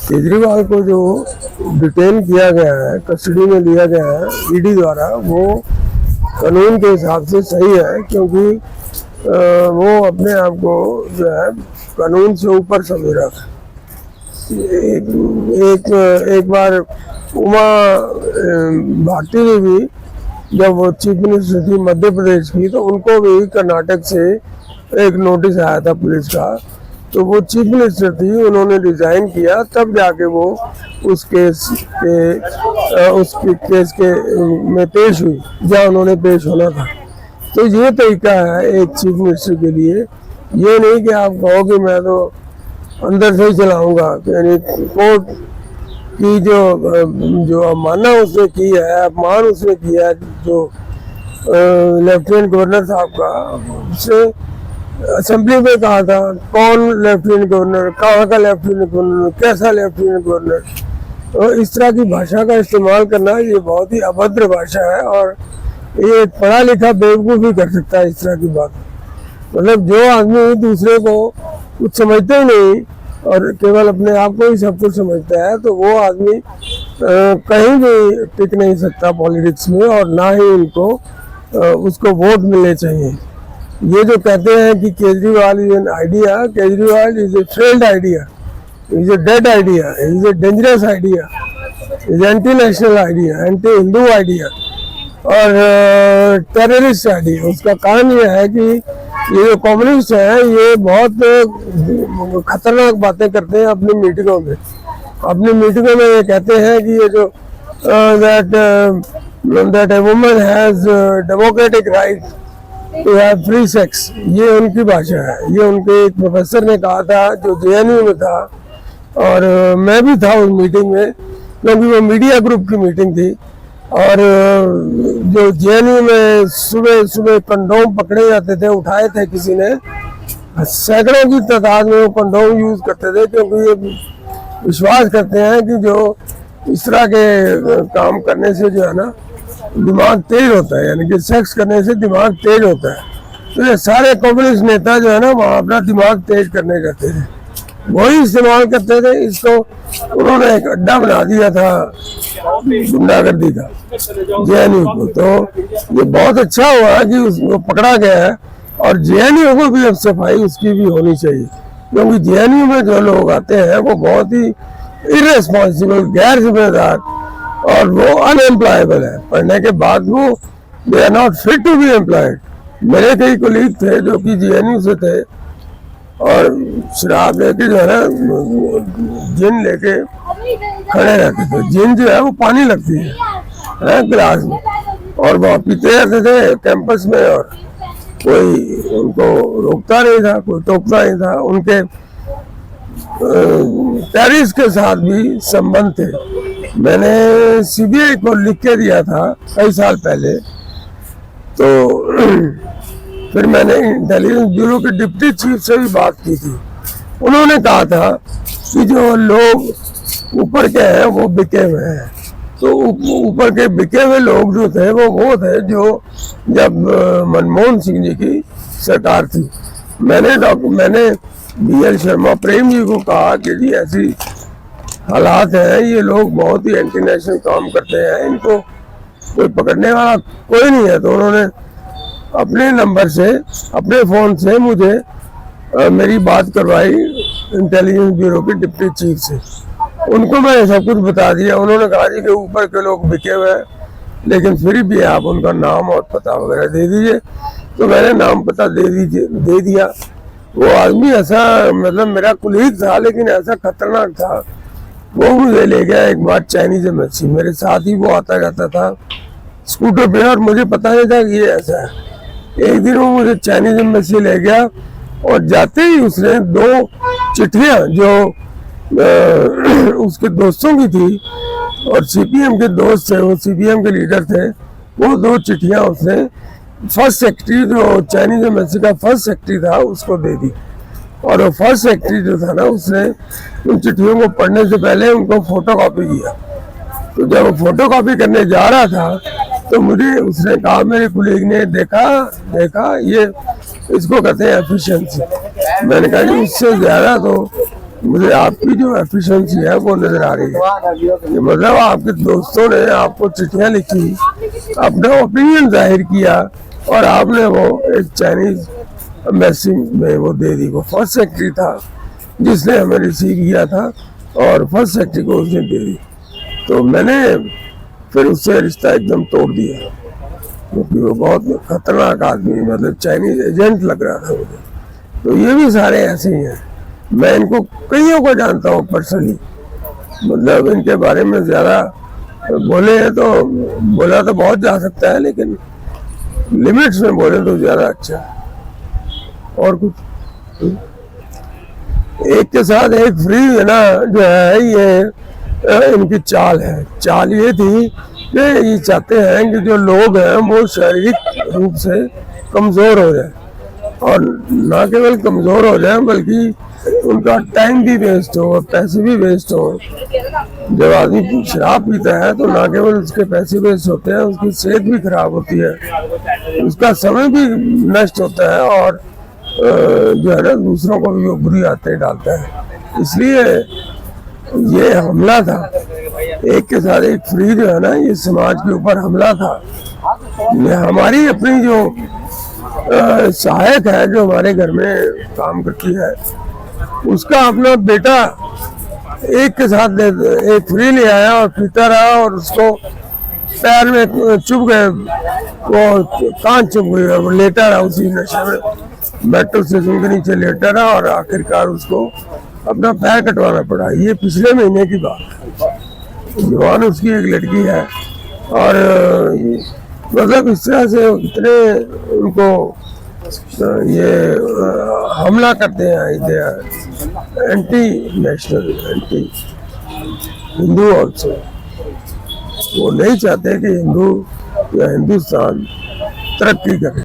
केजरीवाल को जो डिटेन किया गया है, कस्टडी में लिया गया है ईडी द्वारा, वो कानून के हिसाब से सही है, क्योंकि वो अपने आप को जो है कानून से ऊपर समझ रहा था। एक बार उमा भारती ने भी, जब वो चीफ मिनिस्टर थी मध्य प्रदेश की, तो उनको भी कर्नाटक से एक नोटिस आया था पुलिस का। तो वो चीफ मिनिस्टर थी, उन्होंने रिजाइन किया, तब जाके वो उस केस के में पेश हुई जहाँ उन्होंने पेश होना था। तो ये तरीका है एक चीफ मिनिस्टर के लिए, ये नहीं कि आप कहो कि मैं तो अंदर से ही चलाऊंगा। यानी कोर्ट की जो अवमानना उसने की है, अपमान उसने किया है, जो लेफ्टिनेंट गवर्नर साहब का, उससे असेंबली में कहा था कौन लेफ्टिनेंट गवर्नर, कहाँ का लेफ्टिनेंट गवर्नर, कैसा लेफ्टिनेंट गवर्नर। तो इस तरह की भाषा का इस्तेमाल करना ये बहुत ही अभद्र भाषा है, और ये पढ़ा लिखा बेवकूफ़ भी कर सकता है इस तरह की बात। मतलब जो आदमी दूसरे को कुछ समझते ही नहीं और केवल अपने आप को ही सब कुछ समझता है, तो वो आदमी कहीं भी टिक नहीं सकता पॉलिटिक्स में, और ना ही उनको उसको वोट मिलने चाहिए। ये जो कहते हैं कि Kejriwal is an idea, Kejriwal is a failed idea, is a dead idea, is a dangerous idea, is anti national idea, anti Hindu idea और टेररिस्ट आइडिया। उसका कारण ये है कि ये जो कम्युनिस्ट हैं, ये बहुत खतरनाक बातें करते हैं अपनी मीटिंगों में। अपनी मीटिंगों में ये कहते हैं कि ये जो that a woman has democratic right to have free sex, ये उनकी भाषा है। ये उनके एक प्रोफेसर ने कहा था जो जेएनयू में था, और मैं भी था उस मीटिंग में, क्योंकि वो मीडिया ग्रुप की मीटिंग थी। और जो जेएनयू में सुबह सुबह कंडोम पकड़े जाते थे, उठाए थे किसी ने, सैकड़ों की तादाद में वो कंडोम यूज करते थे, क्योंकि ये विश्वास करते हैं कि जो इस तरह के काम करने से जो है ना दिमाग तेज होता है, यानी कि सेक्स करने से दिमाग तेज होता है। तो ये सारे कम्युनिस्ट नेता जो है ना वहाँ अपना दिमाग तेज करने जाते थे, वही इस्तेमाल करते थे। इसको उन्होंने एक अड्डा बना दिया था गुंडागर्दी का जेएनयू को। तो ये बहुत अच्छा हुआ कि उसको पकड़ा गया है, और जेएनयू को भी अब सफाई उसकी भी होनी चाहिए, क्योंकि जेएनयू में जो लोग आते हैं वो बहुत ही इर्रेस्पॉन्सिबल, गैर जिम्मेदार, और वो अनएम्प्लॉयबल है। पढ़ने के बाद वो they are not fit to be employed. मेरे कई कोलीग थे जो कि जेएनयू से थे, और शराब लेके जो है ना जिन लेके खड़े रहते थे। जिन जो है वो पानी लगती है गिलास में, और वो पीते रहते थे कैंपस में, और कोई उनको रोकता नहीं था, कोई टोकता नहीं था। उनके टेररिस्ट के साथ भी संबंध थे। मैंने सीबीआई को लिख के दिया था कई साल पहले। तो फिर मैंने इंटेलिजेंस ब्यूरो के डिप्टी चीफ से भी बात की थी। उन्होंने कहा था कि जो लोग ऊपर के हैं वो बिके हुए हैं। तो ऊपर के बिके हुए लोग जो थे वो थे जो जब मनमोहन सिंह जी की सरकार थी, मैंने बीएल शर्मा प्रेम जी को कहा कि जी ऐसी हालात है, ये लोग बहुत ही एंटी नेशनल काम करते हैं, इनको कोई पकड़ने वाला कोई नहीं है। तो उन्होंने अपने नंबर से, अपने फ़ोन से मुझे मेरी बात करवाई इंटेलिजेंस ब्यूरो के डिप्टी चीफ से। उनको मैंने सब कुछ बता दिया। उन्होंने कहा जी कि ऊपर के लोग बिके हुए हैं, लेकिन फिर भी आप उनका नाम और पता वगैरह दे दीजिए। तो मैंने नाम पता दे दिया। वो आदमी ऐसा, मतलब मेरा कुलीग था, लेकिन ऐसा खतरनाक था। वो मुझे ले गया एक बार चाइनीज एम्बेसी, मेरे साथ ही वो आता जाता था स्कूटर पे, और मुझे पता नहीं था कि ये ऐसा है। एक दिन वो मुझे चाइनीज एम्बेसी ले गया, और जाते ही उसने 2 चिट्ठियाँ जो उसके दोस्तों की थी, और सीपीएम के दोस्त थे, वो सीपीएम के लीडर थे, वो 2 चिट्ठियाँ उसने फर्स्ट सेक्रेटरी, जो चाइनीज एम्बेसी का फर्स्ट सेक्रेटरी था, उसको दे दी। और वो फर्स्ट सेक्रेटरी जो था ना, उसने उन चिट्ठियों को पढ़ने से पहले उनको फोटोकॉपी किया। तो जब वो फोटोकॉपी करने जा रहा था, तो मुझे उसने कहा, मेरे कुलीग ने देखा ये इसको कहते हैं एफिशिएंसी। मैंने कहा जी उससे ज़्यादा तो मुझे आपकी जो एफिशिएंसी है वो नजर आ रही है कि मतलब आपके दोस्तों ने आपको चिट्ठियां लिखी, अपना ओपिनियन जाहिर किया और आपने वो एक चाइनीज एम्बेसी में वो दे दी। वो फर्स्ट सेक्रेटरी था जिसने हमें रिसीव किया था और फर्स्ट सेक्रेटरी को उसने दे दी। तो मैंने फिर उससे रिश्ता एकदम तोड़ दिया क्योंकि वो बहुत खतरनाक आदमी, मतलब चाइनीज एजेंट लग रहा था मुझे। तो ये भी सारे ऐसे ही हैं। मैं इनको कईयों को जानता हूँ पर्सनली, मतलब इनके बारे में ज़्यादा बोले तो बोला तो बहुत जा सकता है, लेकिन लिमिट्स में बोले तो ज़्यादा अच्छा है। और कुछ एक के साथ एक फ्री है ना जो है, ये इनकी चाल है। चाल ये थी कि ये चाहते हैं कि जो लोग हैं वो शारीरिक रूप से कमज़ोर हो जाए, और ना केवल कमज़ोर हो जाए बल्कि उनका टाइम भी वेस्ट हो, पैसे भी वेस्ट हो। जब आदमी शराब पीता है तो ना केवल उसके पैसे वेस्ट होते हैं, उसकी सेहत भी खराब होती है, उसका समय भी नष्ट होता है, और जो है ना दूसरों को भी वो बुरी आदतें डालता है। इसलिए ये हमला था, एक के साथ एक फ्री जो है ना, ये समाज के ऊपर हमला था। ये हमारी अपनी जो सहायक है जो हमारे घर में काम करती है, उसका अपना बेटा एक के साथ एक फ्री ले आया और पीता रहा, और उसको पैर में चुभ गए, वो कान चुभ गई, वो लेटा रहा उसी नशे में, मेट्रो स्टेशन के नीचे लेटा रहा, और आखिरकार उसको अपना पैर कटवाना पड़ा। ये पिछले महीने की बात है। जवान उसकी एक लड़की है, और मतलब इस तरह से इतने उनको ये हमला करते हैं, anti national, anti Hindu also. वो नहीं चाहते कि हिंदू या हिंदुस्तान तरक्की करे।